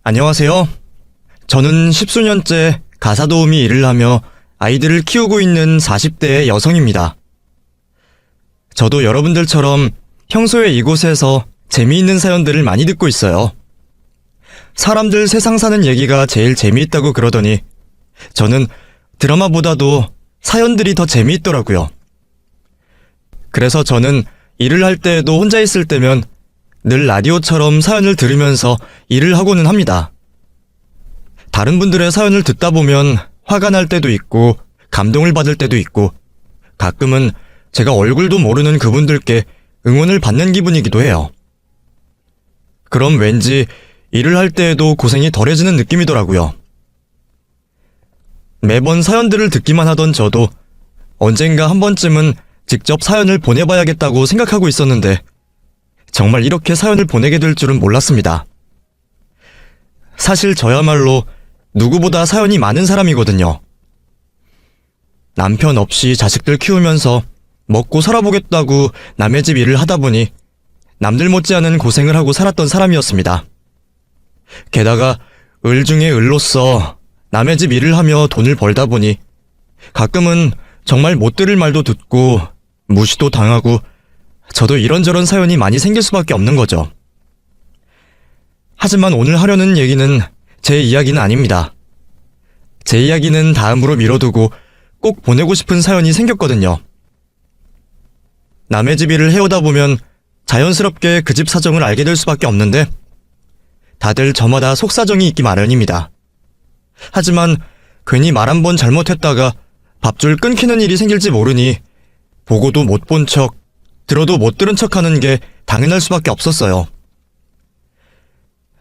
안녕하세요. 저는 십수년째 가사도우미 일을 하며 아이들을 키우고 있는 40대의 여성입니다. 저도 여러분들처럼 평소에 이곳에서 재미있는 사연들을 많이 듣고 있어요. 사람들 세상 사는 얘기가 제일 재미있다고 그러더니 저는 드라마보다도 사연들이 더 재미있더라고요. 그래서 저는 일을 할 때에도 혼자 있을 때면 늘 라디오처럼 사연을 들으면서 일을 하고는 합니다. 다른 분들의 사연을 듣다 보면 화가 날 때도 있고 감동을 받을 때도 있고 가끔은 제가 얼굴도 모르는 그분들께 응원을 받는 기분이기도 해요. 그럼 왠지 일을 할 때에도 고생이 덜해지는 느낌이더라고요. 매번 사연들을 듣기만 하던 저도 언젠가 한 번쯤은 직접 사연을 보내봐야겠다고 생각하고 있었는데 정말 이렇게 사연을 보내게 될 줄은 몰랐습니다. 사실 저야말로 누구보다 사연이 많은 사람이거든요. 남편 없이 자식들 키우면서 먹고 살아보겠다고 남의 집 일을 하다 보니 남들 못지않은 고생을 하고 살았던 사람이었습니다. 게다가 을 중에 을로서 남의 집 일을 하며 돈을 벌다 보니 가끔은 정말 못 들을 말도 듣고 무시도 당하고 저도 이런저런 사연이 많이 생길 수밖에 없는 거죠. 하지만 오늘 하려는 얘기는 제 이야기는 아닙니다. 제 이야기는 다음으로 미뤄두고 꼭 보내고 싶은 사연이 생겼거든요. 남의 집 일을 해오다 보면 자연스럽게 그 집 사정을 알게 될 수밖에 없는데 다들 저마다 속사정이 있기 마련입니다. 하지만 괜히 말 한 번 잘못했다가 밥줄 끊기는 일이 생길지 모르니 보고도 못 본 척, 들어도 못 들은 척하는 게 당연할 수밖에 없었어요.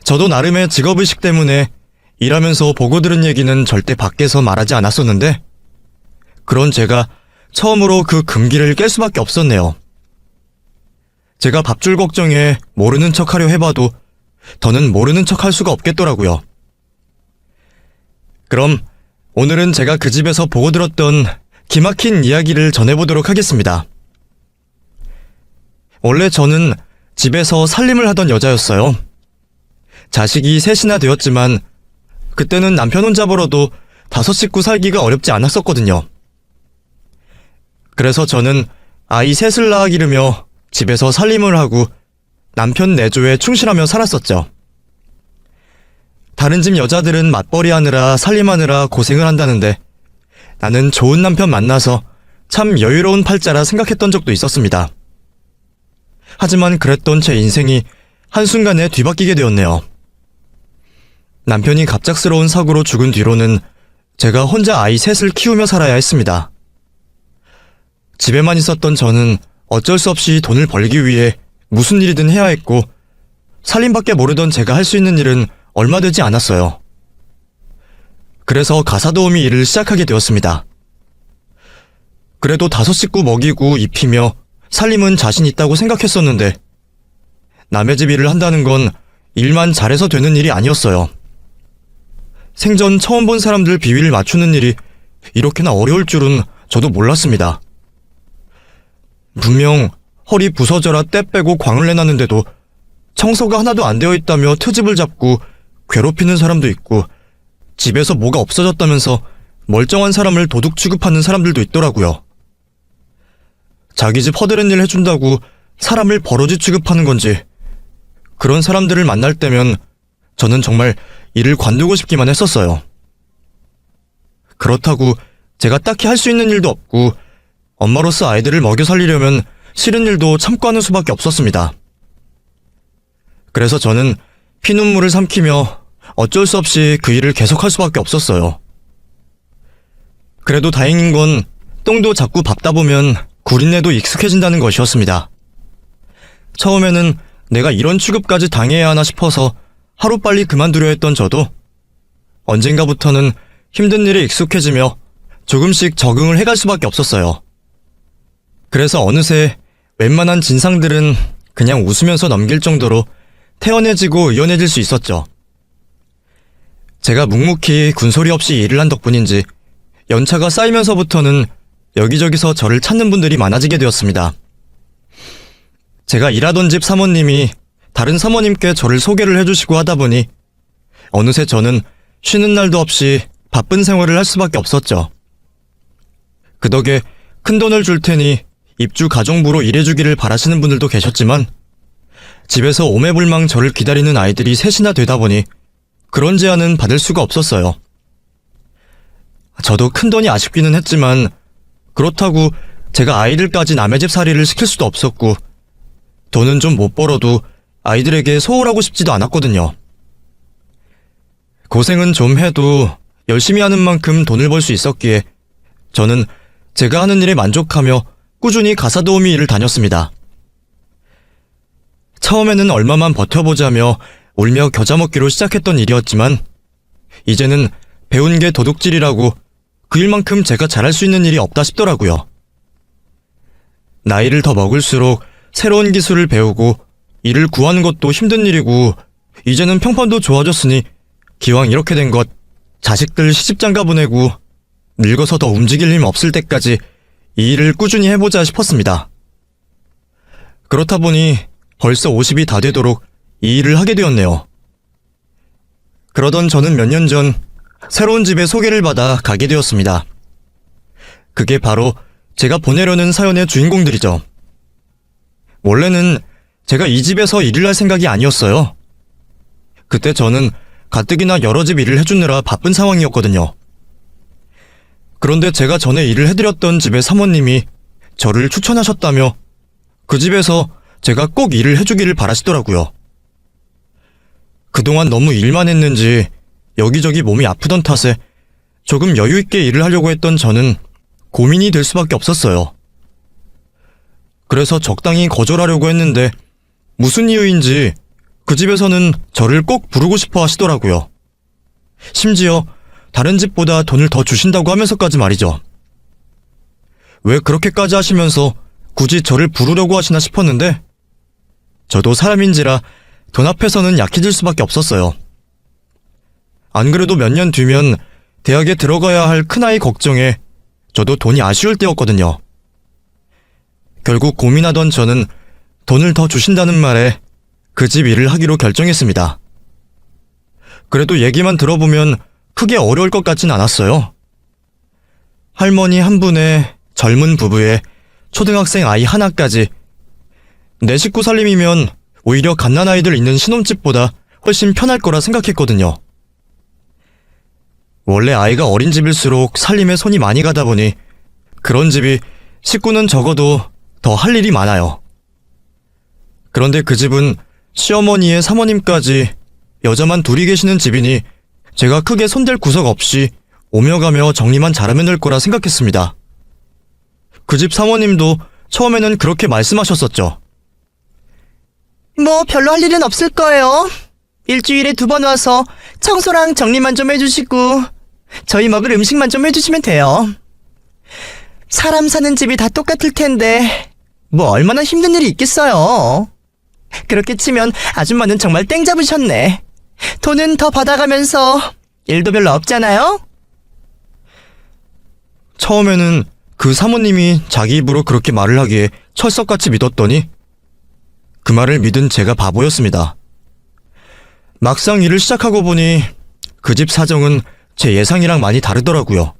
저도 나름의 직업의식 때문에 일하면서 보고 들은 얘기는 절대 밖에서 말하지 않았었는데 그런 제가 처음으로 그 금기를 깰 수밖에 없었네요. 제가 밥줄 걱정에 모르는 척하려 해봐도 더는 모르는 척할 수가 없겠더라고요. 그럼 오늘은 제가 그 집에서 보고 들었던 기막힌 이야기를 전해보도록 하겠습니다. 원래 저는 집에서 살림을 하던 여자였어요. 자식이 셋이나 되었지만 그때는 남편 혼자 벌어도 5식구 살기가 어렵지 않았었거든요. 그래서 저는 아이 셋을 낳아 기르며 집에서 살림을 하고 남편 내조에 충실하며 살았었죠. 다른 집 여자들은 맞벌이 하느라 살림하느라 고생을 한다는데 나는 좋은 남편 만나서 참 여유로운 팔자라 생각했던 적도 있었습니다. 하지만 그랬던 제 인생이 한순간에 뒤바뀌게 되었네요. 남편이 갑작스러운 사고로 죽은 뒤로는 제가 혼자 아이 셋을 키우며 살아야 했습니다. 집에만 있었던 저는 어쩔 수 없이 돈을 벌기 위해 무슨 일이든 해야 했고 살림밖에 모르던 제가 할 수 있는 일은 얼마 되지 않았어요. 그래서 가사도우미 일을 시작하게 되었습니다. 그래도 5식구 먹이고 입히며 살림은 자신 있다고 생각했었는데 남의 집 일을 한다는 건 일만 잘해서 되는 일이 아니었어요. 생전 처음 본 사람들 비위를 맞추는 일이 이렇게나 어려울 줄은 저도 몰랐습니다. 분명 허리 부서져라 때 빼고 광을 내놨는데도 청소가 하나도 안 되어 있다며 트집을 잡고 괴롭히는 사람도 있고 집에서 뭐가 없어졌다면서 멀쩡한 사람을 도둑 취급하는 사람들도 있더라고요. 자기 집 허드렛 일 해준다고 사람을 버러지 취급하는 건지 그런 사람들을 만날 때면 저는 정말 일을 관두고 싶기만 했었어요. 그렇다고 제가 딱히 할 수 있는 일도 없고 엄마로서 아이들을 먹여 살리려면 싫은 일도 참고 하는 수밖에 없었습니다. 그래서 저는 피눈물을 삼키며 어쩔 수 없이 그 일을 계속할 수밖에 없었어요. 그래도 다행인 건 똥도 자꾸 밟다 보면 구린내도 익숙해진다는 것이었습니다. 처음에는 내가 이런 취급까지 당해야 하나 싶어서 하루빨리 그만두려 했던 저도 언젠가부터는 힘든 일에 익숙해지며 조금씩 적응을 해갈 수밖에 없었어요. 그래서 어느새 웬만한 진상들은 그냥 웃으면서 넘길 정도로 태연해지고 의연해질 수 있었죠. 제가 묵묵히 군소리 없이 일을 한 덕분인지 연차가 쌓이면서부터는 여기저기서 저를 찾는 분들이 많아지게 되었습니다. 제가 일하던 집 사모님이 다른 사모님께 저를 소개를 해주시고 하다 보니 어느새 저는 쉬는 날도 없이 바쁜 생활을 할 수밖에 없었죠. 그 덕에 큰돈을 줄 테니 입주 가정부로 일해주기를 바라시는 분들도 계셨지만 집에서 오매불망 저를 기다리는 아이들이 셋이나 되다 보니 그런 제안은 받을 수가 없었어요. 저도 큰돈이 아쉽기는 했지만 그렇다고 제가 아이들까지 남의 집 살이를 시킬 수도 없었고 돈은 좀 못 벌어도 아이들에게 소홀하고 싶지도 않았거든요. 고생은 좀 해도 열심히 하는 만큼 돈을 벌 수 있었기에 저는 제가 하는 일에 만족하며 꾸준히 가사도우미 일을 다녔습니다. 처음에는 얼마만 버텨보자며 울며 겨자 먹기로 시작했던 일이었지만 이제는 배운 게 도둑질이라고 그 일만큼 제가 잘할 수 있는 일이 없다 싶더라고요. 나이를 더 먹을수록 새로운 기술을 배우고 일을 구하는 것도 힘든 일이고 이제는 평판도 좋아졌으니 기왕 이렇게 된 것 자식들 시집장가 보내고 늙어서 더 움직일 힘 없을 때까지 이 일을 꾸준히 해보자 싶었습니다. 그렇다 보니 벌써 50이 다 되도록 이 일을 하게 되었네요. 그러던 저는 몇 년 전 새로운 집에 소개를 받아 가게 되었습니다. 그게 바로 제가 보내려는 사연의 주인공들이죠. 원래는 제가 이 집에서 일을 할 생각이 아니었어요. 그때 저는 가뜩이나 여러 집 일을 해주느라 바쁜 상황이었거든요. 그런데 제가 전에 일을 해드렸던 집의 사모님이 저를 추천하셨다며 그 집에서 제가 꼭 일을 해주기를 바라시더라고요. 그동안 너무 일만 했는지 여기저기 몸이 아프던 탓에 조금 여유있게 일을 하려고 했던 저는 고민이 될 수밖에 없었어요. 그래서 적당히 거절하려고 했는데 무슨 이유인지 그 집에서는 저를 꼭 부르고 싶어 하시더라고요. 심지어 다른 집보다 돈을 더 주신다고 하면서까지 말이죠. 왜 그렇게까지 하시면서 굳이 저를 부르려고 하시나 싶었는데 저도 사람인지라 돈 앞에서는 약해질 수밖에 없었어요. 안 그래도 몇 년 뒤면 대학에 들어가야 할 큰아이 걱정에 저도 돈이 아쉬울 때였거든요. 결국 고민하던 저는 돈을 더 주신다는 말에 그 집 일을 하기로 결정했습니다. 그래도 얘기만 들어보면 크게 어려울 것 같진 않았어요. 할머니 한 분에 젊은 부부에 초등학생 아이 하나까지 내 식구 살림이면 오히려 갓난아이들 있는 신혼집보다 훨씬 편할 거라 생각했거든요. 원래 아이가 어린 집일수록 살림에 손이 많이 가다 보니 그런 집이 식구는 적어도 더 할 일이 많아요. 그런데 그 집은 시어머니의 사모님까지 여자만 둘이 계시는 집이니 제가 크게 손댈 구석 없이 오며 가며 정리만 잘하면 될 거라 생각했습니다. 그 집 사모님도 처음에는 그렇게 말씀하셨었죠. 뭐 별로 할 일은 없을 거예요. 일주일에 2번 와서 청소랑 정리만 좀 해주시고 저희 먹을 음식만 좀 해주시면 돼요. 사람 사는 집이 다 똑같을 텐데 뭐 얼마나 힘든 일이 있겠어요. 그렇게 치면 아줌마는 정말 땡 잡으셨네. 돈은 더 받아가면서 일도 별로 없잖아요? 처음에는 그 사모님이 자기 입으로 그렇게 말을 하기에 철석같이 믿었더니 그 말을 믿은 제가 바보였습니다. 막상 일을 시작하고 보니 그 집 사정은 제 예상이랑 많이 다르더라고요.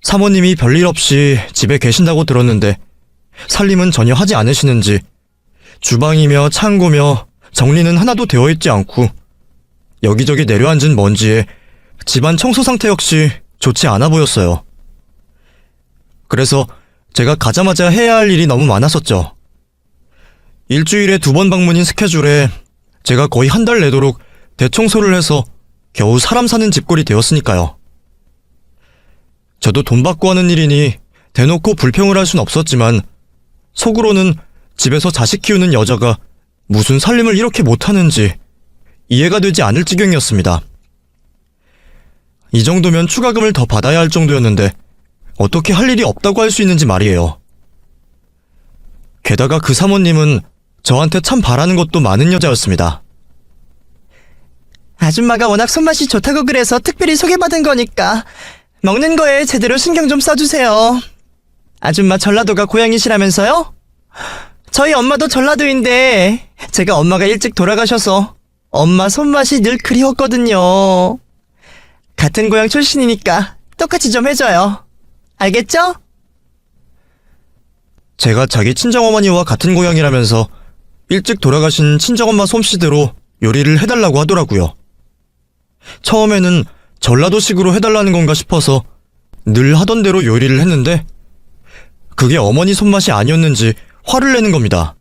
사모님이 별일 없이 집에 계신다고 들었는데 살림은 전혀 하지 않으시는지 주방이며 창고며 정리는 하나도 되어 있지 않고 여기저기 내려앉은 먼지에 집안 청소 상태 역시 좋지 않아 보였어요. 그래서 제가 가자마자 해야 할 일이 너무 많았었죠. 일주일에 2번 방문인 스케줄에 제가 거의 한 달 내도록 대청소를 해서 겨우 사람 사는 집꼴이 되었으니까요. 저도 돈 받고 하는 일이니 대놓고 불평을 할 순 없었지만 속으로는 집에서 자식 키우는 여자가 무슨 살림을 이렇게 못하는지 이해가 되지 않을 지경이었습니다. 이 정도면 추가금을 더 받아야 할 정도였는데 어떻게 할 일이 없다고 할 수 있는지 말이에요. 게다가 그 사모님은 저한테 참 바라는 것도 많은 여자였습니다. 아줌마가 워낙 손맛이 좋다고 그래서 특별히 소개받은 거니까 먹는 거에 제대로 신경 좀 써주세요. 아줌마 전라도가 고향이시라면서요? 저희 엄마도 전라도인데 제가 엄마가 일찍 돌아가셔서 엄마 손맛이 늘 그리웠거든요. 같은 고향 출신이니까 똑같이 좀 해줘요. 알겠죠? 제가 자기 친정어머니와 같은 고향이라면서 일찍 돌아가신 친정엄마 솜씨대로 요리를 해달라고 하더라고요. 처음에는 전라도식으로 해달라는 건가 싶어서 늘 하던 대로 요리를 했는데 그게 어머니 손맛이 아니었는지 화를 내는 겁니다.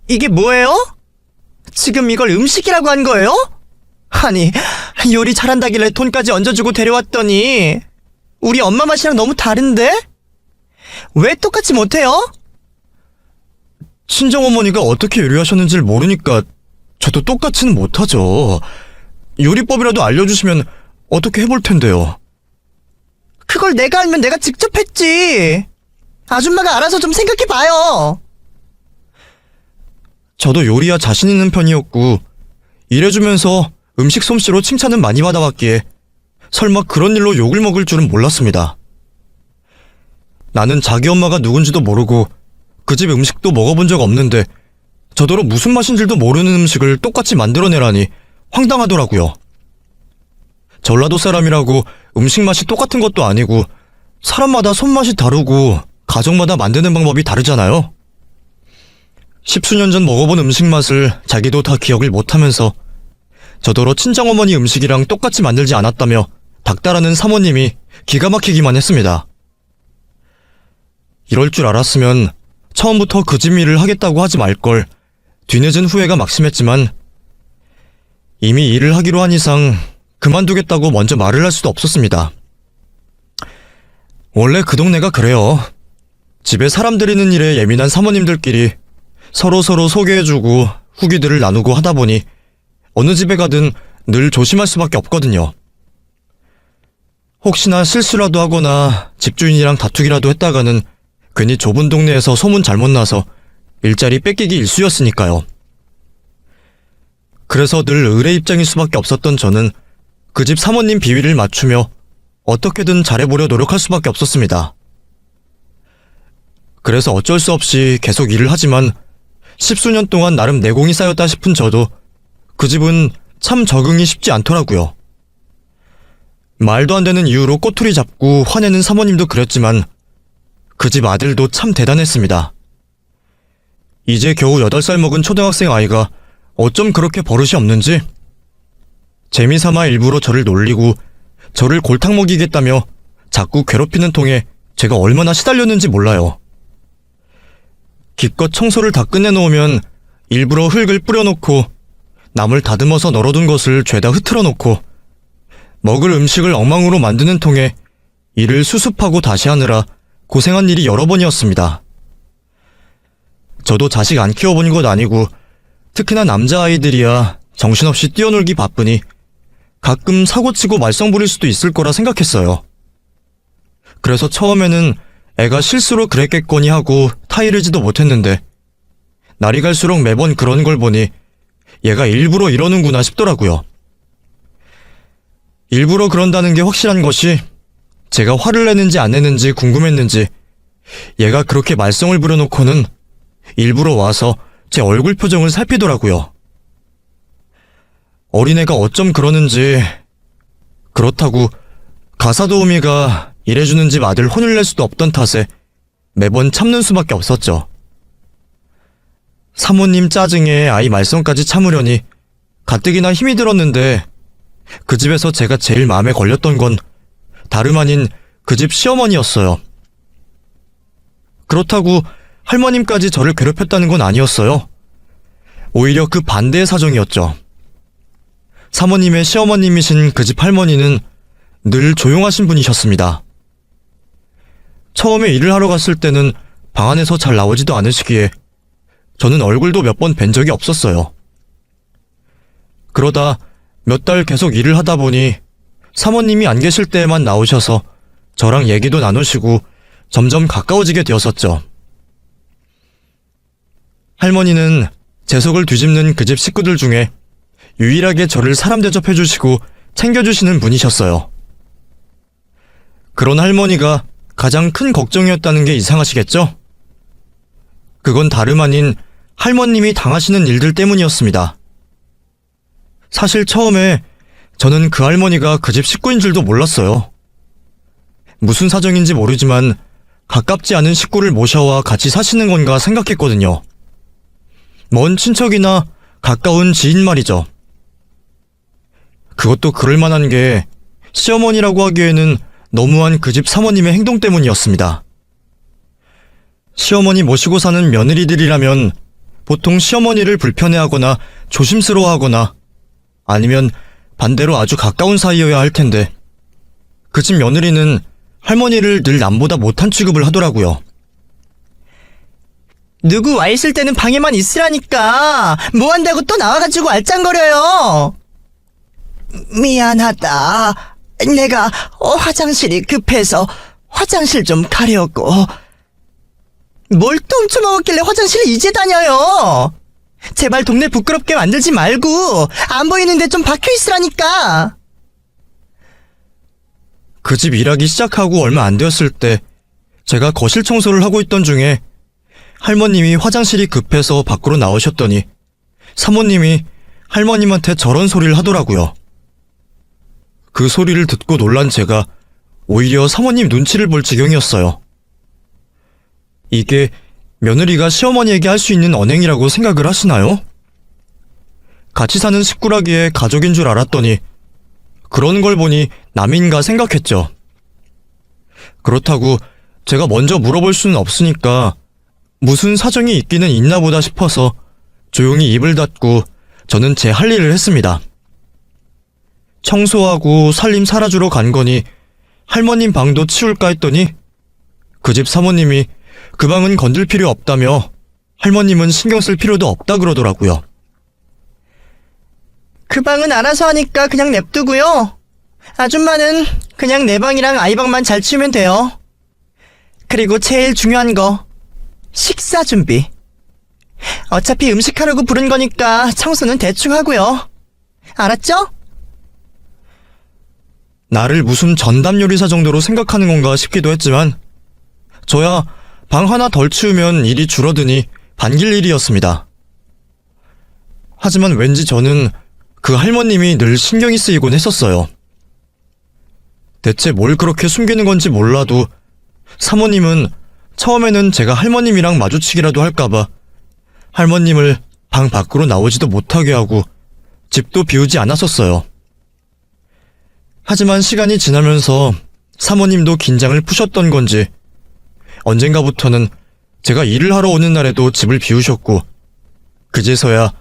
이게 뭐예요? 지금 이걸 음식이라고 한 거예요? 아니, 요리 잘한다길래 돈까지 얹어주고 데려왔더니 우리 엄마 맛이랑 너무 다른데? 왜 똑같이 못해요? 친정어머니가 어떻게 요리하셨는지를 모르니까 저도 똑같이는 못하죠. 요리법이라도 알려주시면 어떻게 해볼 텐데요. 그걸 내가 알면 내가 직접 했지. 아줌마가 알아서 좀 생각해봐요. 저도 요리야 자신 있는 편이었고 일해주면서 음식 솜씨로 칭찬은 많이 받아왔기에 설마 그런 일로 욕을 먹을 줄은 몰랐습니다. 나는 자기 엄마가 누군지도 모르고 그 집 음식도 먹어본 적 없는데 저더러 무슨 맛인지도 모르는 음식을 똑같이 만들어내라니 황당하더라고요. 전라도 사람이라고 음식 맛이 똑같은 것도 아니고 사람마다 손맛이 다르고 가정마다 만드는 방법이 다르잖아요. 십수년 전 먹어본 음식 맛을 자기도 다 기억을 못하면서 저더러 친정어머니 음식이랑 똑같이 만들지 않았다며 닥달하는 사모님이 기가 막히기만 했습니다. 이럴 줄 알았으면 처음부터 그 집 일을 하겠다고 하지 말걸 뒤늦은 후회가 막심했지만 이미 일을 하기로 한 이상 그만두겠다고 먼저 말을 할 수도 없었습니다. 원래 그 동네가 그래요. 집에 사람 들이는 일에 예민한 사모님들끼리 서로서로 소개해주고 후기들을 나누고 하다 보니 어느 집에 가든 늘 조심할 수밖에 없거든요. 혹시나 실수라도 하거나 집주인이랑 다투기라도 했다가는 괜히 좁은 동네에서 소문 잘못 나서 일자리 뺏기기 일쑤였으니까요. 그래서 늘 의뢰 입장일 수밖에 없었던 저는 그 집 사모님 비위를 맞추며 어떻게든 잘해보려 노력할 수밖에 없었습니다. 그래서 어쩔 수 없이 계속 일을 하지만 십수년 동안 나름 내공이 쌓였다 싶은 저도 그 집은 참 적응이 쉽지 않더라고요. 말도 안 되는 이유로 꼬투리 잡고 화내는 사모님도 그랬지만 그 집 아들도 참 대단했습니다. 이제 겨우 8살 먹은 초등학생 아이가 어쩜 그렇게 버릇이 없는지 재미삼아 일부러 저를 놀리고 저를 골탕 먹이겠다며 자꾸 괴롭히는 통에 제가 얼마나 시달렸는지 몰라요. 기껏 청소를 다 끝내놓으면 일부러 흙을 뿌려놓고 남을 다듬어서 널어둔 것을 죄다 흐트러놓고 먹을 음식을 엉망으로 만드는 통에 이를 수습하고 다시 하느라 고생한 일이 여러 번이었습니다. 저도 자식 안 키워본 것 아니고 특히나 남자아이들이야 정신없이 뛰어놀기 바쁘니 가끔 사고치고 말썽 부릴 수도 있을 거라 생각했어요. 그래서 처음에는 애가 실수로 그랬겠거니 하고 타이르지도 못했는데 날이 갈수록 매번 그런 걸 보니 얘가 일부러 이러는구나 싶더라고요. 일부러 그런다는 게 확실한 것이 제가 화를 내는지 안 내는지 궁금했는지 얘가 그렇게 말썽을 부려놓고는 일부러 와서 제 얼굴 표정을 살피더라고요. 어린애가 어쩜 그러는지 그렇다고 가사도우미가 일해주는 집 아들 혼을 낼 수도 없던 탓에 매번 참는 수밖에 없었죠. 사모님 짜증에 아이 말썽까지 참으려니 가뜩이나 힘이 들었는데 그 집에서 제가 제일 마음에 걸렸던 건 다름 아닌 그 집 시어머니였어요. 그렇다고 할머님까지 저를 괴롭혔다는 건 아니었어요. 오히려 그 반대의 사정이었죠. 사모님의 시어머님이신 그 집 할머니는 늘 조용하신 분이셨습니다. 처음에 일을 하러 갔을 때는 방 안에서 잘 나오지도 않으시기에 저는 얼굴도 몇 번 뵌 적이 없었어요. 그러다 몇 달 계속 일을 하다 보니 사모님이 안 계실 때에만 나오셔서 저랑 얘기도 나누시고 점점 가까워지게 되었었죠. 할머니는 제 속을 뒤집는 그 집 식구들 중에 유일하게 저를 사람 대접해주시고 챙겨주시는 분이셨어요. 그런 할머니가 가장 큰 걱정이었다는 게 이상하시겠죠? 그건 다름 아닌 할머님이 당하시는 일들 때문이었습니다. 사실 처음에 저는 그 할머니가 그 집 식구인 줄도 몰랐어요. 무슨 사정인지 모르지만 가깝지 않은 식구를 모셔와 같이 사시는 건가 생각했거든요. 먼 친척이나 가까운 지인 말이죠. 그것도 그럴 만한 게 시어머니라고 하기에는 너무한 그 집 사모님의 행동 때문이었습니다. 시어머니 모시고 사는 며느리들이라면 보통 시어머니를 불편해하거나 조심스러워하거나 아니면 반대로 아주 가까운 사이여야 할 텐데 그 집 며느리는 할머니를 늘 남보다 못한 취급을 하더라고요. 누구 와 있을 때는 방에만 있으라니까 뭐 한다고 또 나와가지고 알짱거려요. 미안하다. 내가 화장실이 급해서 화장실 좀 가려고. 뭘 또 훔쳐먹었길래 화장실을 이제 다녀요. 제발 동네 부끄럽게 만들지 말고 안 보이는데 좀 박혀있으라니까. 그 집 일하기 시작하고 얼마 안 되었을 때 제가 거실 청소를 하고 있던 중에 할머님이 화장실이 급해서 밖으로 나오셨더니 사모님이 할머님한테 저런 소리를 하더라고요. 그 소리를 듣고 놀란 제가 오히려 사모님 눈치를 볼 지경이었어요. 이게 며느리가 시어머니에게 할 수 있는 언행이라고 생각을 하시나요? 같이 사는 식구라기에 가족인 줄 알았더니 그런 걸 보니 남인가 생각했죠. 그렇다고 제가 먼저 물어볼 수는 없으니까 무슨 사정이 있기는 있나 보다 싶어서 조용히 입을 닫고 저는 제 할 일을 했습니다. 청소하고 살림 살아주러 간 거니 할머님 방도 치울까 했더니 그 집 사모님이 그 방은 건들 필요 없다며 할머님은 신경 쓸 필요도 없다 그러더라고요. 그 방은 알아서 하니까 그냥 냅두고요. 아줌마는 그냥 내 방이랑 아이 방만 잘 치우면 돼요. 그리고 제일 중요한 거, 식사 준비. 어차피 음식하려고 부른 거니까 청소는 대충 하고요. 알았죠? 나를 무슨 전담 요리사 정도로 생각하는 건가 싶기도 했지만 저야 방 하나 덜 치우면 일이 줄어드니 반길 일이었습니다. 하지만 왠지 저는 그 할머님이 늘 신경이 쓰이곤 했었어요. 대체 뭘 그렇게 숨기는 건지 몰라도 사모님은 처음에는 제가 할머님이랑 마주치기라도 할까봐 할머님을 방 밖으로 나오지도 못하게 하고 집도 비우지 않았었어요. 하지만 시간이 지나면서 사모님도 긴장을 푸셨던 건지 언젠가부터는 제가 일을 하러 오는 날에도 집을 비우셨고 그제서야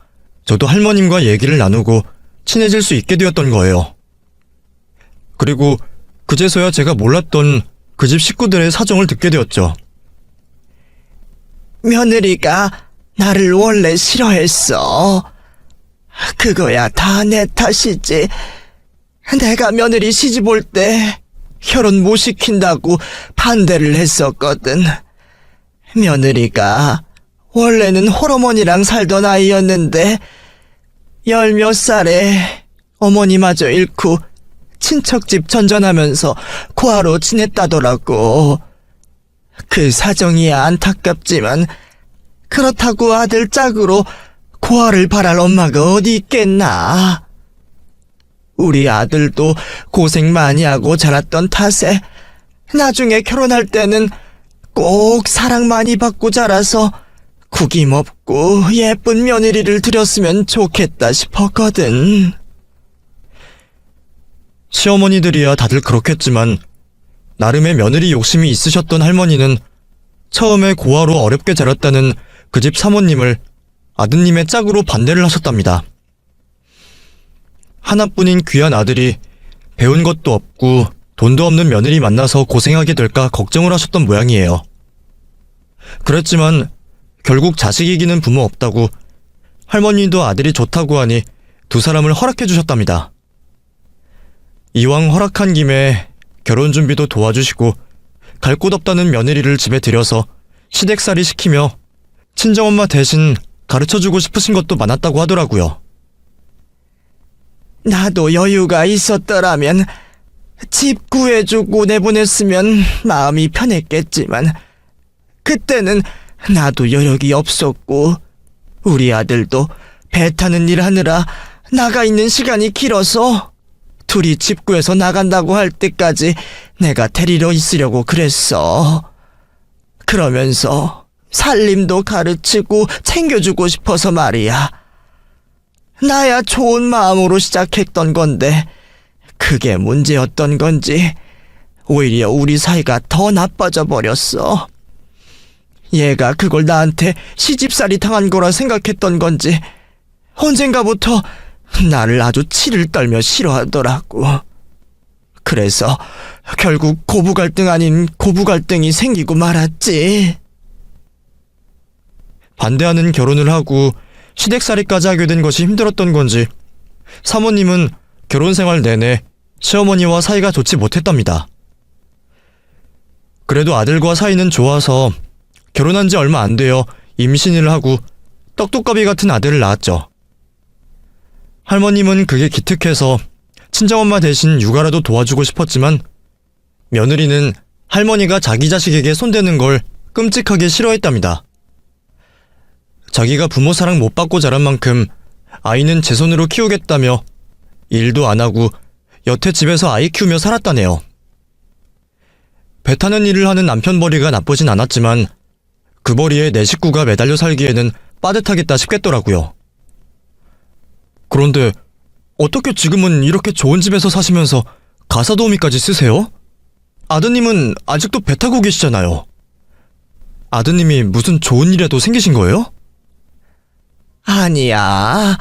저도 할머님과 얘기를 나누고 친해질 수 있게 되었던 거예요. 그리고 그제서야 제가 몰랐던 그 집 식구들의 사정을 듣게 되었죠. 며느리가 나를 원래 싫어했어. 그거야 다 내 탓이지. 내가 며느리 시집 올 때 결혼 못 시킨다고 반대를 했었거든. 며느리가 원래는 홀어머니랑 살던 아이였는데 10몇 살에 어머니마저 잃고 친척집 전전하면서 고아로 지냈다더라고. 그 사정이 안타깝지만 그렇다고 아들 짝으로 고아를 바랄 엄마가 어디 있겠나. 우리 아들도 고생 많이 하고 자랐던 탓에 나중에 결혼할 때는 꼭 사랑 많이 받고 자라서 구김없고 예쁜 며느리를 들였으면 좋겠다 싶었거든. 시어머니들이야 다들 그렇겠지만 나름의 며느리 욕심이 있으셨던 할머니는 처음에 고아로 어렵게 자랐다는 그 집 사모님을 아드님의 짝으로 반대를 하셨답니다. 하나뿐인 귀한 아들이 배운 것도 없고 돈도 없는 며느리 만나서 고생하게 될까 걱정을 하셨던 모양이에요. 그랬지만 결국 자식 이기는 부모 없다고 할머니도 아들이 좋다고 하니 두 사람을 허락해 주셨답니다. 이왕 허락한 김에 결혼 준비도 도와주시고 갈 곳 없다는 며느리를 집에 들여서 시댁살이 시키며 친정엄마 대신 가르쳐주고 싶으신 것도 많았다고 하더라고요. 나도 여유가 있었더라면 집 구해주고 내보냈으면 마음이 편했겠지만 그때는 나도 여력이 없었고 우리 아들도 배 타는 일 하느라 나가 있는 시간이 길어서 둘이 집구에서 나간다고 할 때까지 내가 데리러 있으려고 그랬어. 그러면서 살림도 가르치고 챙겨주고 싶어서 말이야. 나야 좋은 마음으로 시작했던 건데 그게 문제였던 건지 오히려 우리 사이가 더 나빠져 버렸어. 얘가 그걸 나한테 시집살이 당한 거라 생각했던 건지 언젠가부터 나를 아주 치를 떨며 싫어하더라고. 그래서 결국 고부 갈등 아닌 고부 갈등이 생기고 말았지. 반대하는 결혼을 하고 시댁살이까지 하게 된 것이 힘들었던 건지 사모님은 결혼 생활 내내 시어머니와 사이가 좋지 못했답니다. 그래도 아들과 사이는 좋아서 결혼한 지 얼마 안 되어 임신을 하고 떡두꺼비 같은 아들을 낳았죠. 할머님은 그게 기특해서 친정엄마 대신 육아라도 도와주고 싶었지만 며느리는 할머니가 자기 자식에게 손대는 걸 끔찍하게 싫어했답니다. 자기가 부모 사랑 못 받고 자란 만큼 아이는 제 손으로 키우겠다며 일도 안 하고 여태 집에서 아이 키우며 살았다네요. 배 타는 일을 하는 남편 벌이가 나쁘진 않았지만 그 벌이에 내 식구가 매달려 살기에는 빠듯하겠다 싶겠더라고요. 그런데 어떻게 지금은 이렇게 좋은 집에서 사시면서 가사도우미까지 쓰세요? 아드님은 아직도 배 타고 계시잖아요. 아드님이 무슨 좋은 일이라도 생기신 거예요? 아니야.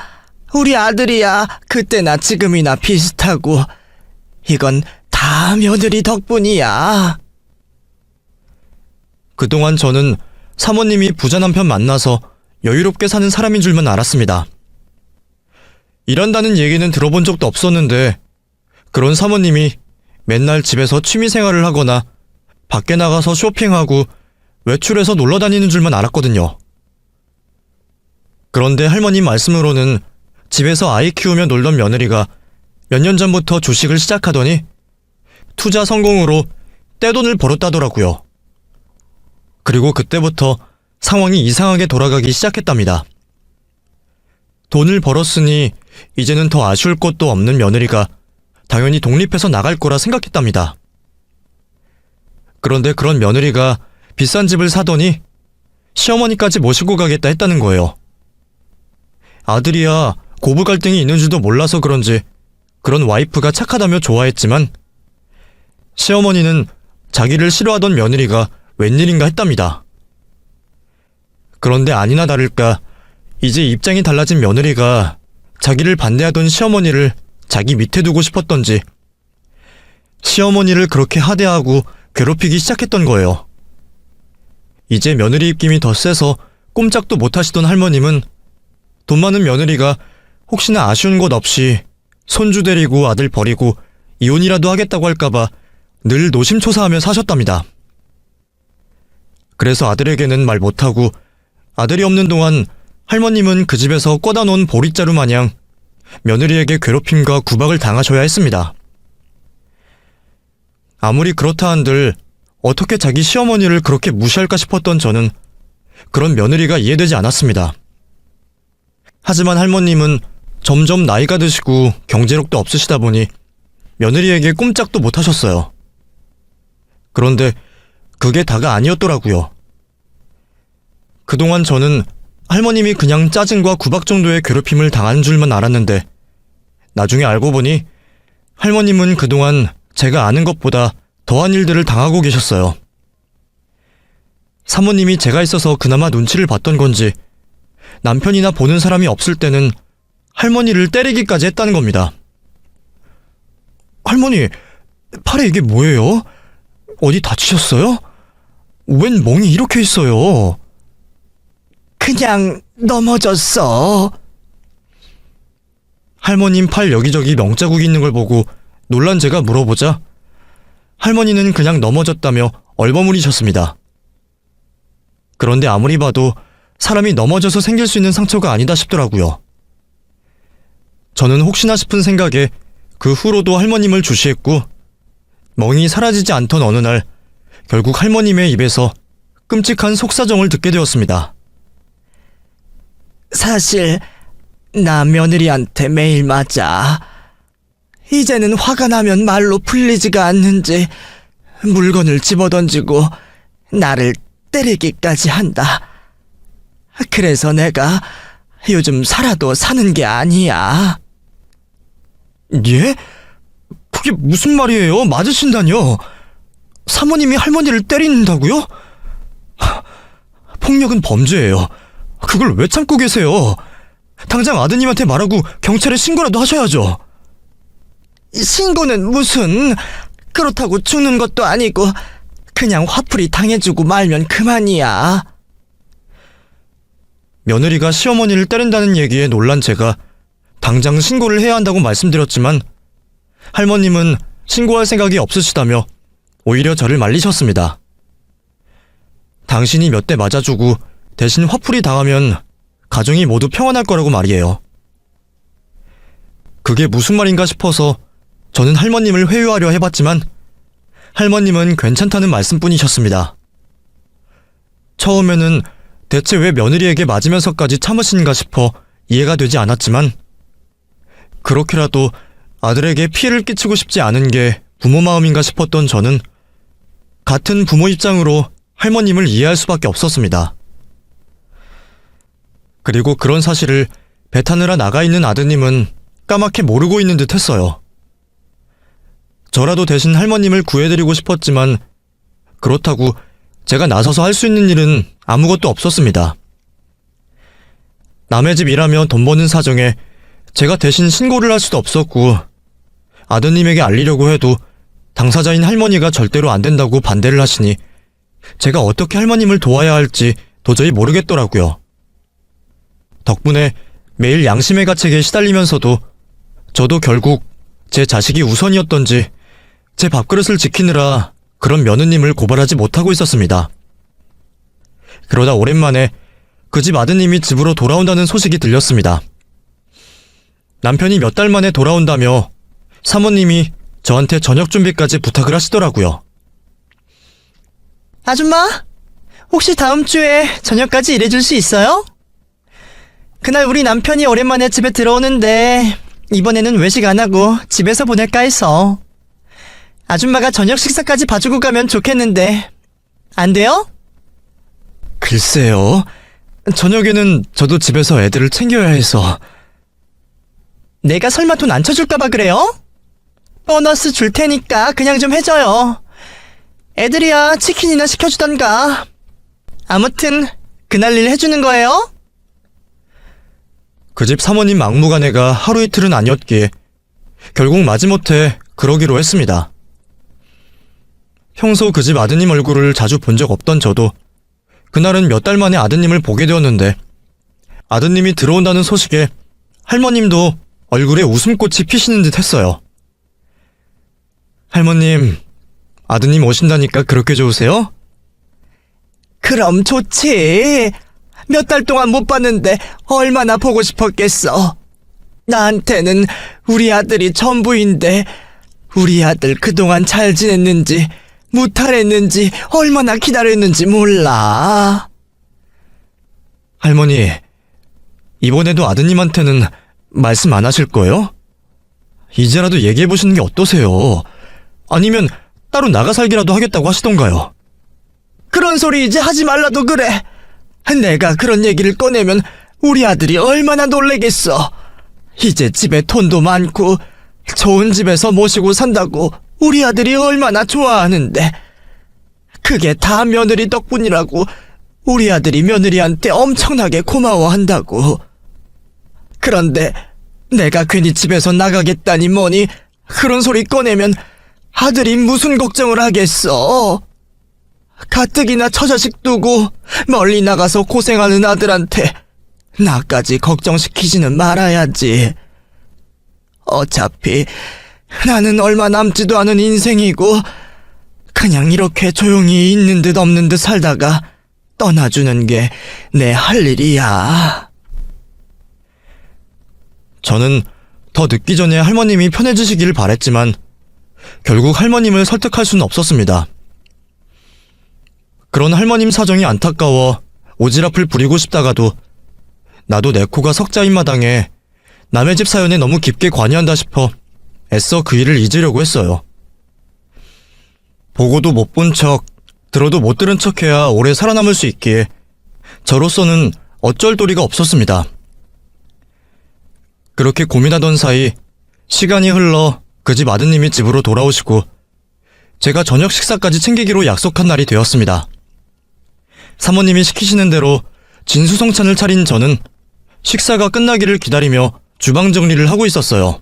우리 아들이야 그때나 지금이나 비슷하고 이건 다 며느리 덕분이야. 그동안 저는 사모님이 부자 남편 만나서 여유롭게 사는 사람인 줄만 알았습니다. 일한다는 얘기는 들어본 적도 없었는데 그런 사모님이 맨날 집에서 취미생활을 하거나 밖에 나가서 쇼핑하고 외출해서 놀러 다니는 줄만 알았거든요. 그런데 할머님 말씀으로는 집에서 아이 키우며 놀던 며느리가 몇 년 전부터 주식을 시작하더니 투자 성공으로 떼돈을 벌었다더라고요. 그리고 그때부터 상황이 이상하게 돌아가기 시작했답니다. 돈을 벌었으니 이제는 더 아쉬울 것도 없는 며느리가 당연히 독립해서 나갈 거라 생각했답니다. 그런데 그런 며느리가 비싼 집을 사더니 시어머니까지 모시고 가겠다 했다는 거예요. 아들이야 고부 갈등이 있는 줄도 몰라서 그런지 그런 와이프가 착하다며 좋아했지만 시어머니는 자기를 싫어하던 며느리가 웬일인가 했답니다. 그런데 아니나 다를까 이제 입장이 달라진 며느리가 자기를 반대하던 시어머니를 자기 밑에 두고 싶었던지 시어머니를 그렇게 하대하고 괴롭히기 시작했던 거예요. 이제 며느리 입김이 더 세서 꼼짝도 못하시던 할머님은 돈 많은 며느리가 혹시나 아쉬운 것 없이 손주 데리고 아들 버리고 이혼이라도 하겠다고 할까봐 늘 노심초사하며 사셨답니다. 그래서 아들에게는 말 못하고 아들이 없는 동안 할머님은 그 집에서 꿔다 놓은 보릿자루 마냥 며느리에게 괴롭힘과 구박을 당하셔야 했습니다. 아무리 그렇다 한들 어떻게 자기 시어머니를 그렇게 무시할까 싶었던 저는 그런 며느리가 이해되지 않았습니다. 하지만 할머님은 점점 나이가 드시고 경제력도 없으시다 보니 며느리에게 꼼짝도 못하셨어요. 그런데 그게 다가 아니었더라고요. 그동안 저는 할머님이 그냥 짜증과 구박 정도의 괴롭힘을 당한 줄만 알았는데 나중에 알고 보니 할머님은 그동안 제가 아는 것보다 더한 일들을 당하고 계셨어요. 사모님이 제가 있어서 그나마 눈치를 봤던 건지 남편이나 보는 사람이 없을 때는 할머니를 때리기까지 했다는 겁니다. 할머니, 팔에 이게 뭐예요? 어디 다치셨어요? 웬 멍이 이렇게 있어요? 그냥 넘어졌어. 할머님 팔 여기저기 명자국이 있는 걸 보고 놀란 제가 물어보자 할머니는 그냥 넘어졌다며 얼버무리셨습니다. 그런데 아무리 봐도 사람이 넘어져서 생길 수 있는 상처가 아니다 싶더라고요. 저는 혹시나 싶은 생각에 그 후로도 할머님을 주시했고 멍이 사라지지 않던 어느 날 결국 할머님의 입에서 끔찍한 속사정을 듣게 되었습니다. 사실 나 며느리한테 매일 맞아. 이제는 화가 나면 말로 풀리지가 않는지 물건을 집어던지고 나를 때리기까지 한다. 그래서 내가 요즘 살아도 사는 게 아니야. 예? 그게 무슨 말이에요? 맞으신다뇨? 사모님이 할머니를 때린다고요? 폭력은 범죄예요. 그걸 왜 참고 계세요? 당장 아드님한테 말하고 경찰에 신고라도 하셔야죠. 신고는 무슨... 그렇다고 죽는 것도 아니고 그냥 화풀이 당해주고 말면 그만이야. 며느리가 시어머니를 때린다는 얘기에 놀란 제가 당장 신고를 해야 한다고 말씀드렸지만 할머님은 신고할 생각이 없으시다며 오히려 저를 말리셨습니다. 당신이 몇 대 맞아주고 대신 화풀이 당하면 가정이 모두 평안할 거라고 말이에요. 그게 무슨 말인가 싶어서 저는 할머님을 회유하려 해봤지만 할머님은 괜찮다는 말씀뿐이셨습니다. 처음에는 대체 왜 며느리에게 맞으면서까지 참으신가 싶어 이해가 되지 않았지만 그렇게라도 아들에게 피해를 끼치고 싶지 않은 게 부모 마음인가 싶었던 저는 같은 부모 입장으로 할머님을 이해할 수밖에 없었습니다. 그리고 그런 사실을 배 타느라 나가 있는 아드님은 까맣게 모르고 있는 듯 했어요. 저라도 대신 할머님을 구해드리고 싶었지만 그렇다고 제가 나서서 할 수 있는 일은 아무것도 없었습니다. 남의 집 일하며 돈 버는 사정에 제가 대신 신고를 할 수도 없었고 아드님에게 알리려고 해도 당사자인 할머니가 절대로 안 된다고 반대를 하시니 제가 어떻게 할머님을 도와야 할지 도저히 모르겠더라고요. 덕분에 매일 양심의 가책에 시달리면서도 저도 결국 제 자식이 우선이었던지 제 밥그릇을 지키느라 그런 며느님을 고발하지 못하고 있었습니다. 그러다 오랜만에 그 집 아드님이 집으로 돌아온다는 소식이 들렸습니다. 남편이 몇 달 만에 돌아온다며 사모님이 저한테 저녁 준비까지 부탁을 하시더라고요. 아줌마, 혹시 다음 주에 저녁까지 일해줄 수 있어요? 그날 우리 남편이 오랜만에 집에 들어오는데 이번에는 외식 안 하고 집에서 보낼까 해서. 아줌마가 저녁 식사까지 봐주고 가면 좋겠는데 안 돼요? 글쎄요. 저녁에는 저도 집에서 애들을 챙겨야 해서. 내가 설마 돈 안 쳐줄까봐 그래요? 보너스 줄 테니까 그냥 좀 해줘요. 애들이야 치킨이나 시켜주던가. 아무튼 그날 일 해주는 거예요? 그 집 사모님 막무가내가 하루 이틀은 아니었기에 결국 마지못해 그러기로 했습니다. 평소 그 집 아드님 얼굴을 자주 본 적 없던 저도 그날은 몇 달 만에 아드님을 보게 되었는데 아드님이 들어온다는 소식에 할머님도 얼굴에 웃음꽃이 피시는 듯 했어요. 할머님, 아드님 오신다니까 그렇게 좋으세요? 그럼 좋지. 몇 달 동안 못 봤는데 얼마나 보고 싶었겠어. 나한테는 우리 아들이 전부인데 우리 아들 그동안 잘 지냈는지 무탈했는지 얼마나 기다렸는지 몰라. 할머니, 이번에도 아드님한테는 말씀 안 하실 거예요? 이제라도 얘기해보시는 게 어떠세요? 아니면 따로 나가 살기라도 하겠다고 하시던가요? 그런 소리 이제 하지 말라도 그래. 내가 그런 얘기를 꺼내면 우리 아들이 얼마나 놀래겠어. 이제 집에 돈도 많고 좋은 집에서 모시고 산다고 우리 아들이 얼마나 좋아하는데. 그게 다 며느리 덕분이라고 우리 아들이 며느리한테 엄청나게 고마워한다고. 그런데 내가 괜히 집에서 나가겠다니 뭐니 그런 소리 꺼내면 아들이 무슨 걱정을 하겠어. 가뜩이나 처자식 두고 멀리 나가서 고생하는 아들한테 나까지 걱정시키지는 말아야지. 어차피 나는 얼마 남지도 않은 인생이고 그냥 이렇게 조용히 있는 듯 없는 듯 살다가 떠나주는 게 내 할 일이야. 저는 더 늦기 전에 할머님이 편해지시기를 바랬지만 결국 할머님을 설득할 수는 없었습니다. 그런 할머님 사정이 안타까워 오지랖을 부리고 싶다가도 나도 내 코가 석자인 마당에 남의 집 사연에 너무 깊게 관여한다 싶어 애써 그 일을 잊으려고 했어요. 보고도 못 본 척, 들어도 못 들은 척해야 오래 살아남을 수 있기에 저로서는 어쩔 도리가 없었습니다. 그렇게 고민하던 사이 시간이 흘러 그 집 아드님이 집으로 돌아오시고 제가 저녁 식사까지 챙기기로 약속한 날이 되었습니다. 사모님이 시키시는 대로 진수성찬을 차린 저는 식사가 끝나기를 기다리며 주방 정리를 하고 있었어요.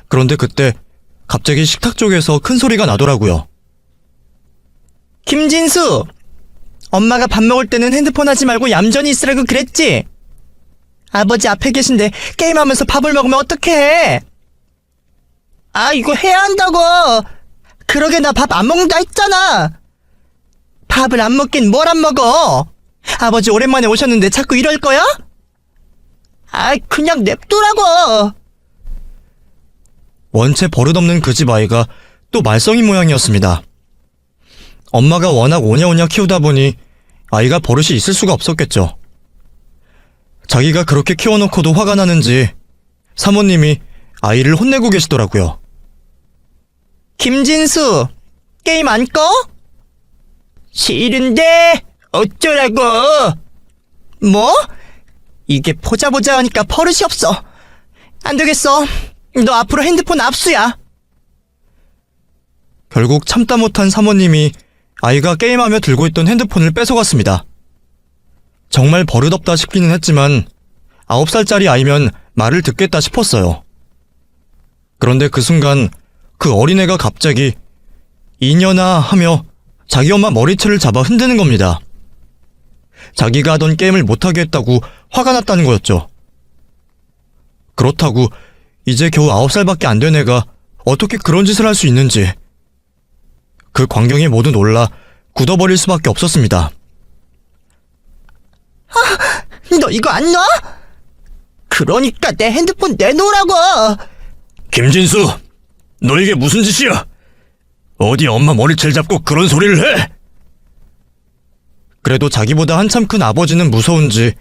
그런데 그때 갑자기 식탁 쪽에서 큰 소리가 나더라고요. 김진수! 엄마가 밥 먹을 때는 핸드폰 하지 말고 얌전히 있으라고 그랬지? 아버지 앞에 계신데 게임하면서 밥을 먹으면 어떡해? 아, 이거 해야 한다고! 그러게 나 밥 안 먹는다 했잖아! 밥을 안 먹긴 뭘 안 먹어! 아버지 오랜만에 오셨는데 자꾸 이럴 거야? 아, 그냥 냅두라고! 원체 버릇없는 그 집 아이가 또 말썽인 모양이었습니다. 엄마가 워낙 오냐오냐 키우다 보니 아이가 버릇이 있을 수가 없었겠죠. 자기가 그렇게 키워놓고도 화가 나는지 사모님이 아이를 혼내고 계시더라고요. 김진수, 게임 안 꺼? 싫은데 어쩌라고? 뭐? 이게 보자 하니까 버릇이 없어. 안 되겠어. 너 앞으로 핸드폰 압수야. 결국 참다 못한 사모님이 아이가 게임하며 들고 있던 핸드폰을 뺏어갔습니다. 정말 버릇없다 싶기는 했지만 9살짜리 아이면 말을 듣겠다 싶었어요. 그런데 그 순간 그 어린애가 갑자기 이년아 하며 자기 엄마 머리채를 잡아 흔드는 겁니다. 자기가 하던 게임을 못하게 했다고 화가 났다는 거였죠. 그렇다고 이제 겨우 9살밖에 안 된 애가 어떻게 그런 짓을 할 수 있는지 그 광경에 모두 놀라 굳어버릴 수밖에 없었습니다. 너 이거 안 놔? 그러니까 내 핸드폰 내놓으라고. 김진수, 너 이게 무슨 짓이야? 어디 엄마 머리채를 잡고 그런 소리를 해? 그래도 자기보다 한참 큰 아버지는 무서운지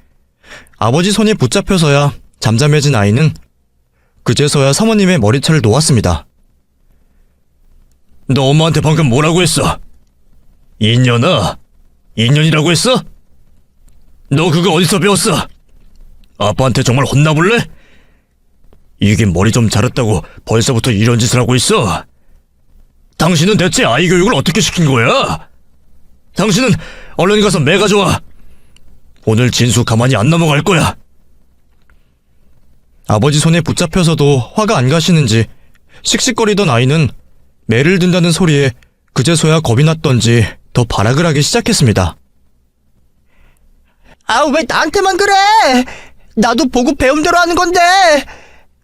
아버지 손에 붙잡혀서야 잠잠해진 아이는 그제서야 사모님의 머리채를 놓았습니다. 너 엄마한테 방금 뭐라고 했어? 인연아? 인연이라고 했어? 너 그거 어디서 배웠어? 아빠한테 정말 혼나볼래? 이게 머리 좀 자랐다고 벌써부터 이런 짓을 하고 있어? 당신은 대체 아이 교육을 어떻게 시킨 거야? 당신은 얼른 가서 매 가져와. 오늘 진수 가만히 안 넘어갈 거야. 아버지 손에 붙잡혀서도 화가 안 가시는지 씩씩거리던 아이는 매를 든다는 소리에 그제서야 겁이 났던지 더 발악을 하기 시작했습니다. 아, 왜 나한테만 그래? 나도 보고 배운 대로 하는 건데.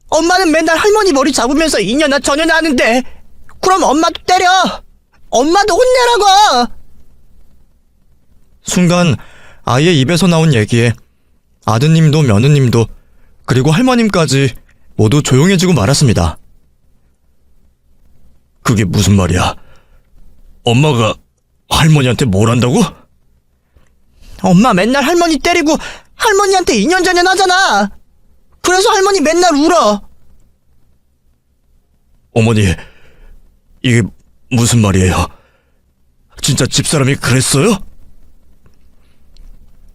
엄마는 맨날 할머니 머리 잡으면서 이년아 저년아 하는데 그럼 엄마도 때려. 엄마도 혼내라고. 순간 아이의 입에서 나온 얘기에 아드님도 며느님도 그리고 할머님까지 모두 조용해지고 말았습니다. 그게 무슨 말이야? 엄마가 할머니한테 뭘 한다고? 엄마 맨날 할머니 때리고 할머니한테 이년저년 하잖아. 그래서 할머니 맨날 울어. 어머니, 이게 무슨 말이에요? 진짜 집사람이 그랬어요?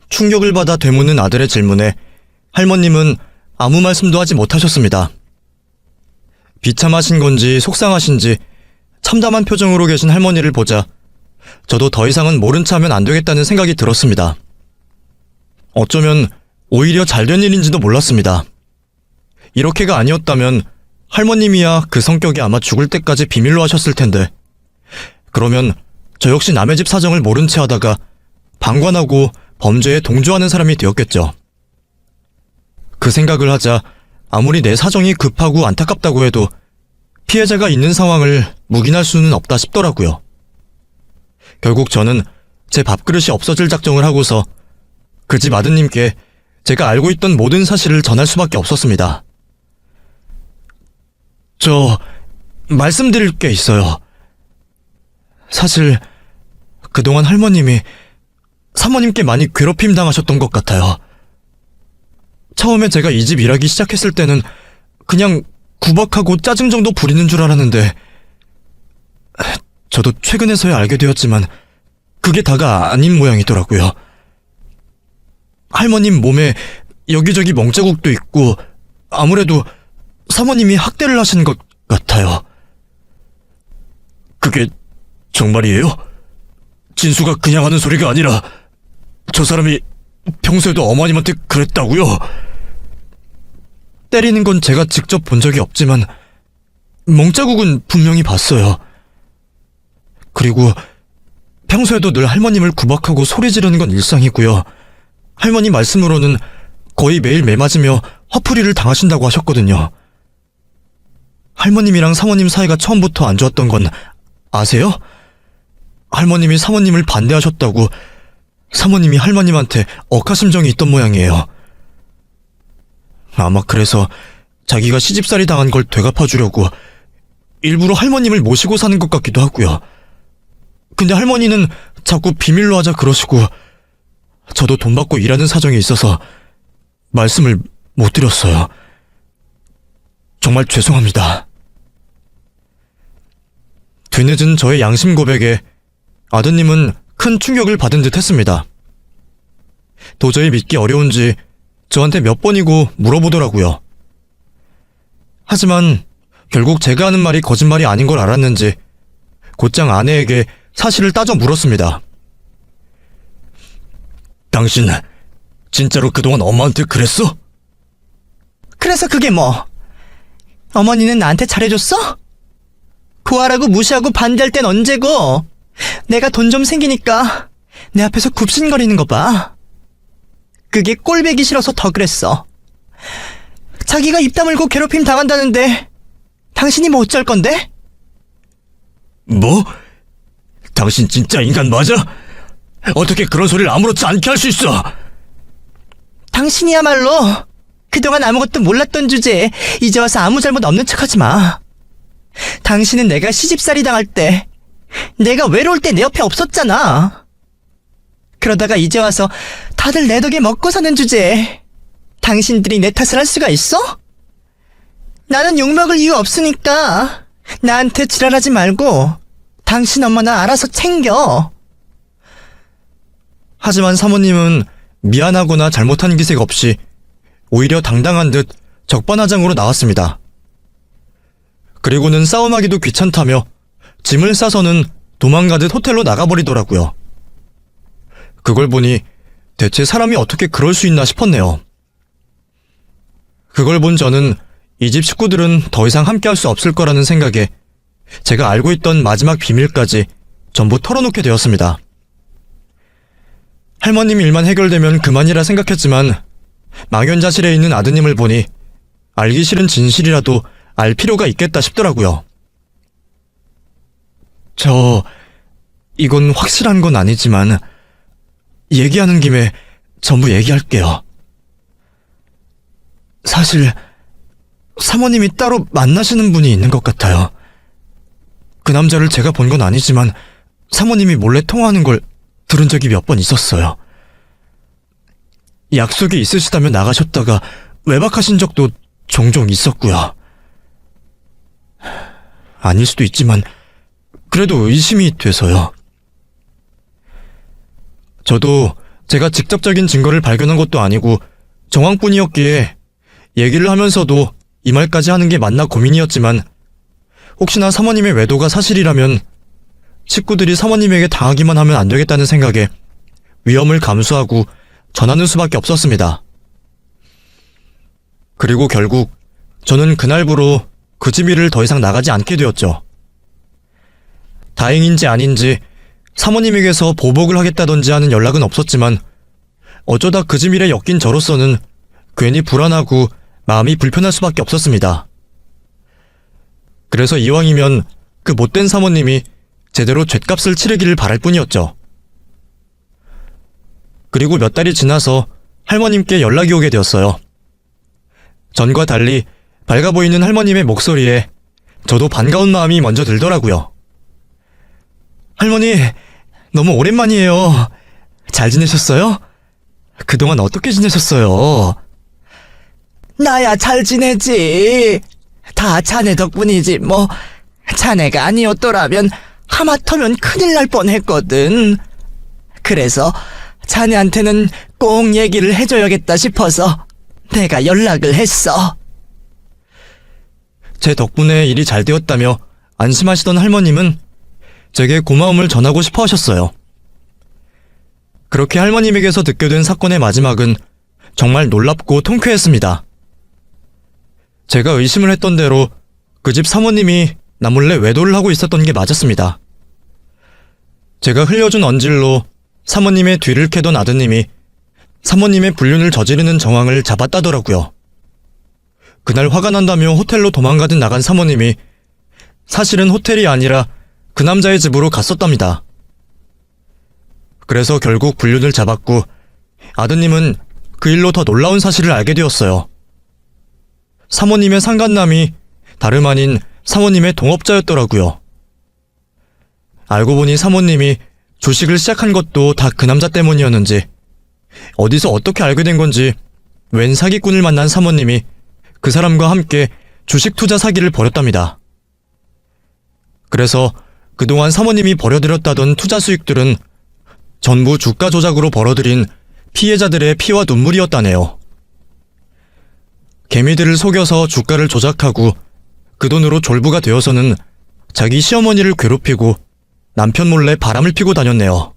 충격을 받아 되묻는 아들의 질문에 할머님은 아무 말씀도 하지 못하셨습니다. 비참하신 건지 속상하신지 참담한 표정으로 계신 할머니를 보자 저도 더 이상은 모른 체 하면 안 되겠다는 생각이 들었습니다. 어쩌면 오히려 잘된 일인지도 몰랐습니다. 이렇게가 아니었다면 할머님이야 그 성격이 아마 죽을 때까지 비밀로 하셨을 텐데 그러면 저 역시 남의 집 사정을 모른 채 하다가 방관하고 범죄에 동조하는 사람이 되었겠죠. 그 생각을 하자 아무리 내 사정이 급하고 안타깝다고 해도 피해자가 있는 상황을 묵인할 수는 없다 싶더라고요. 결국 저는 제 밥그릇이 없어질 작정을 하고서 그 집 아드님께 제가 알고 있던 모든 사실을 전할 수밖에 없었습니다. 저 말씀드릴 게 있어요. 사실 그동안 할머님이 사모님께 많이 괴롭힘 당하셨던 것 같아요. 처음에 제가 이 집 일하기 시작했을 때는 그냥 구박하고 짜증 정도 부리는 줄 알았는데, 저도 최근에서야 알게 되었지만 그게 다가 아닌 모양이더라고요. 할머님 몸에 여기저기 멍자국도 있고 아무래도 사모님이 학대를 하신 것 같아요. 그게 정말이에요? 진수가 그냥 하는 소리가 아니라 저 사람이 평소에도 어머님한테 그랬다고요? 때리는 건 제가 직접 본 적이 없지만 멍자국은 분명히 봤어요. 그리고 평소에도 늘 할머님을 구박하고 소리 지르는 건 일상이고요. 할머니 말씀으로는 거의 매일 매맞으며 화풀이를 당하신다고 하셨거든요. 할머님이랑 사모님 사이가 처음부터 안 좋았던 건 아세요? 할머님이 사모님을 반대하셨다고 사모님이 할머님한테 억하심정이 있던 모양이에요. 아마 그래서 자기가 시집살이 당한 걸 되갚아주려고 일부러 할머님을 모시고 사는 것 같기도 하고요. 근데 할머니는 자꾸 비밀로 하자 그러시고 저도 돈 받고 일하는 사정이 있어서 말씀을 못 드렸어요. 정말 죄송합니다. 뒤늦은 저의 양심 고백에 아드님은 큰 충격을 받은 듯 했습니다. 도저히 믿기 어려운지 저한테 몇 번이고 물어보더라고요. 하지만 결국 제가 하는 말이 거짓말이 아닌 걸 알았는지 곧장 아내에게 사실을 따져 물었습니다. 당신 진짜로 그동안 엄마한테 그랬어? 그래서 그게 뭐? 어머니는 나한테 잘해줬어? 구하라고 무시하고 반대할 땐 언제고? 내가 돈 좀 생기니까 내 앞에서 굽신거리는 거 봐. 그게 꼴배기 싫어서 더 그랬어. 자기가 입 다물고 괴롭힘 당한다는데 당신이 뭐 어쩔 건데? 뭐? 당신 진짜 인간 맞아? 어떻게 그런 소리를 아무렇지 않게 할 수 있어? 당신이야말로 그동안 아무것도 몰랐던 주제에 이제 와서 아무 잘못 없는 척하지 마. 당신은 내가 시집살이 당할 때, 내가 외로울 때 내 옆에 없었잖아. 그러다가 이제 와서 다들 내 덕에 먹고 사는 주제에 당신들이 내 탓을 할 수가 있어? 나는 욕먹을 이유 없으니까 나한테 지랄하지 말고 당신 엄마나 알아서 챙겨. 하지만 사모님은 미안하거나 잘못한 기색 없이 오히려 당당한 듯 적반하장으로 나왔습니다. 그리고는 싸움하기도 귀찮다며 짐을 싸서는 도망가듯 호텔로 나가버리더라고요. 그걸 보니 대체 사람이 어떻게 그럴 수 있나 싶었네요. 그걸 본 저는 이 집 식구들은 더 이상 함께할 수 없을 거라는 생각에 제가 알고 있던 마지막 비밀까지 전부 털어놓게 되었습니다. 할머님 일만 해결되면 그만이라 생각했지만 망연자실해 있는 아드님을 보니 알기 싫은 진실이라도 알 필요가 있겠다 싶더라고요. 이건 확실한 건 아니지만 얘기하는 김에 전부 얘기할게요. 사실 사모님이 따로 만나시는 분이 있는 것 같아요. 그 남자를 제가 본 건 아니지만 사모님이 몰래 통화하는 걸 들은 적이 몇 번 있었어요. 약속이 있으시다며 나가셨다가 외박하신 적도 종종 있었고요. 아닐 수도 있지만 그래도 의심이 돼서요. 저도 제가 직접적인 증거를 발견한 것도 아니고 정황뿐이었기에 얘기를 하면서도 이 말까지 하는 게 맞나 고민이었지만 혹시나 사모님의 외도가 사실이라면 식구들이 사모님에게 당하기만 하면 안 되겠다는 생각에 위험을 감수하고 전하는 수밖에 없었습니다. 그리고 결국 저는 그날부로 그 집 일을 더 이상 나가지 않게 되었죠. 다행인지 아닌지 사모님에게서 보복을 하겠다던지 하는 연락은 없었지만 어쩌다 그 집 일에 엮인 저로서는 괜히 불안하고 마음이 불편할 수밖에 없었습니다. 그래서 이왕이면 그 못된 사모님이 제대로 죗값을 치르기를 바랄 뿐이었죠. 그리고 몇 달이 지나서 할머님께 연락이 오게 되었어요. 전과 달리 밝아 보이는 할머님의 목소리에 저도 반가운 마음이 먼저 들더라고요. 할머니, 너무 오랜만이에요. 잘 지내셨어요? 그동안 어떻게 지내셨어요? 나야 잘 지내지. 다 자네 덕분이지 뭐. 자네가 아니었더라면 하마터면 큰일 날 뻔했거든. 그래서 자네한테는 꼭 얘기를 해줘야겠다 싶어서 내가 연락을 했어. 제 덕분에 일이 잘 되었다며 안심하시던 할머님은 제게 고마움을 전하고 싶어 하셨어요. 그렇게 할머님에게서 듣게 된 사건의 마지막은 정말 놀랍고 통쾌했습니다. 제가 의심을 했던 대로 그 집 사모님이 나 몰래 외도를 하고 있었던 게 맞았습니다. 제가 흘려준 언질로 사모님의 뒤를 캐던 아드님이 사모님의 불륜을 저지르는 정황을 잡았다더라고요. 그날 화가 난다며 호텔로 도망가듯 나간 사모님이 사실은 호텔이 아니라 그 남자의 집으로 갔었답니다. 그래서 결국 불륜을 잡았고 아드님은 그 일로 더 놀라운 사실을 알게 되었어요. 사모님의 상간남이 다름 아닌 사모님의 동업자였더라고요. 알고 보니 사모님이 주식을 시작한 것도 다 그 남자 때문이었는지 어디서 어떻게 알게 된 건지 웬 사기꾼을 만난 사모님이 그 사람과 함께 주식 투자 사기를 벌였답니다. 그래서 그동안 사모님이 벌여들였다던 투자 수익들은 전부 주가 조작으로 벌어들인 피해자들의 피와 눈물이었다네요. 개미들을 속여서 주가를 조작하고 그 돈으로 졸부가 되어서는 자기 시어머니를 괴롭히고 남편 몰래 바람을 피고 다녔네요.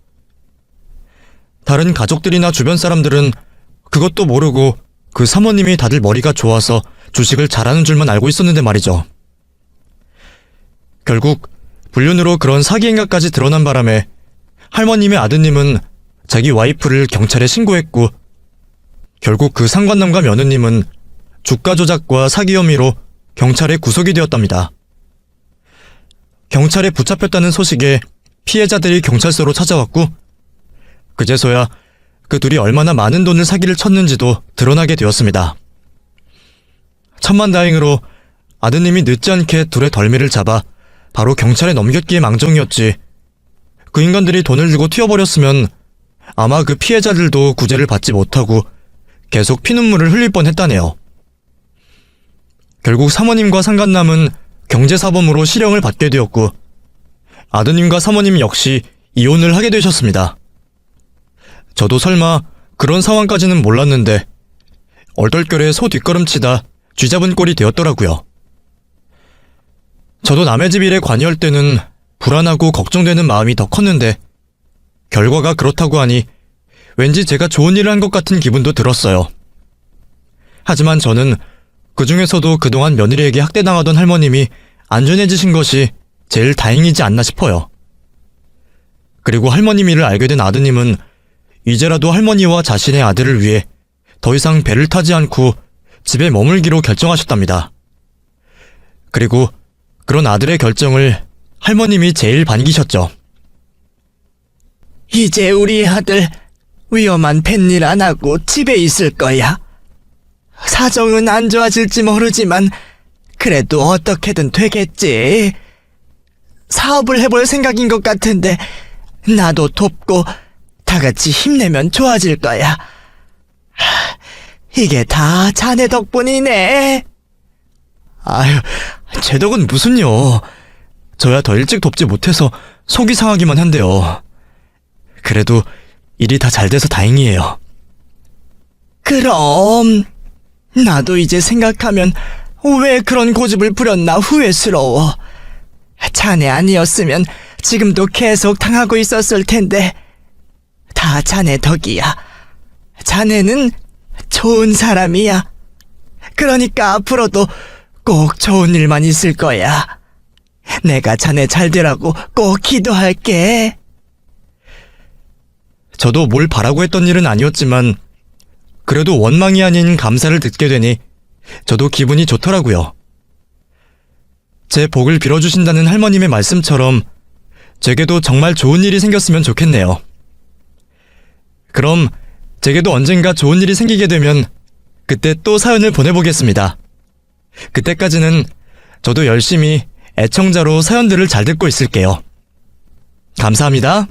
다른 가족들이나 주변 사람들은 그것도 모르고 그 사모님이 다들 머리가 좋아서 주식을 잘하는 줄만 알고 있었는데 말이죠. 결국 불륜으로 그런 사기 행각까지 드러난 바람에 할머님의 아드님은 자기 와이프를 경찰에 신고했고 결국 그 상관남과 며느님은 주가 조작과 사기 혐의로 경찰에 구속이 되었답니다. 경찰에 붙잡혔다는 소식에 피해자들이 경찰서로 찾아왔고 그제서야 그 둘이 얼마나 많은 돈을 사기를 쳤는지도 드러나게 되었습니다. 천만다행으로 아드님이 늦지 않게 둘의 덜미를 잡아 바로 경찰에 넘겼기에 망정이었지 그 인간들이 돈을 주고 튀어버렸으면 아마 그 피해자들도 구제를 받지 못하고 계속 피눈물을 흘릴 뻔했다네요. 결국 사모님과 상간남은 경제사범으로 실형을 받게 되었고 아드님과 사모님 역시 이혼을 하게 되셨습니다. 저도 설마 그런 상황까지는 몰랐는데 얼떨결에 소 뒷걸음치다 쥐잡은 꼴이 되었더라고요. 저도 남의 집 일에 관여할 때는 불안하고 걱정되는 마음이 더 컸는데 결과가 그렇다고 하니 왠지 제가 좋은 일을 한 것 같은 기분도 들었어요. 하지만 저는 그 중에서도 그동안 며느리에게 학대당하던 할머님이 안전해지신 것이 제일 다행이지 않나 싶어요. 그리고 할머님 일을 알게 된 아드님은 이제라도 할머니와 자신의 아들을 위해 더 이상 배를 타지 않고 집에 머물기로 결정하셨답니다. 그리고 그런 아들의 결정을 할머님이 제일 반기셨죠. 이제 우리 아들 위험한 뱃일 안 하고 집에 있을 거야. 사정은 안 좋아질지 모르지만 그래도 어떻게든 되겠지. 사업을 해볼 생각인 것 같은데 나도 돕고 다 같이 힘내면 좋아질 거야. 이게 다 자네 덕분이네. 아유, 제 덕은 무슨요. 저야 더 일찍 돕지 못해서 속이 상하기만 한데요. 그래도 일이 다 잘 돼서 다행이에요. 그럼 나도 이제 생각하면 왜 그런 고집을 부렸나 후회스러워. 자네 아니었으면 지금도 계속 당하고 있었을 텐데 다 자네 덕이야. 자네는 좋은 사람이야. 그러니까 앞으로도 꼭 좋은 일만 있을 거야. 내가 자네 잘 되라고 꼭 기도할게. 저도 뭘 바라고 했던 일은 아니었지만 그래도 원망이 아닌 감사를 듣게 되니 저도 기분이 좋더라고요. 제 복을 빌어주신다는 할머님의 말씀처럼 제게도 정말 좋은 일이 생겼으면 좋겠네요. 그럼 제게도 언젠가 좋은 일이 생기게 되면 그때 또 사연을 보내보겠습니다. 그때까지는 저도 열심히 애청자로 사연들을 잘 듣고 있을게요. 감사합니다.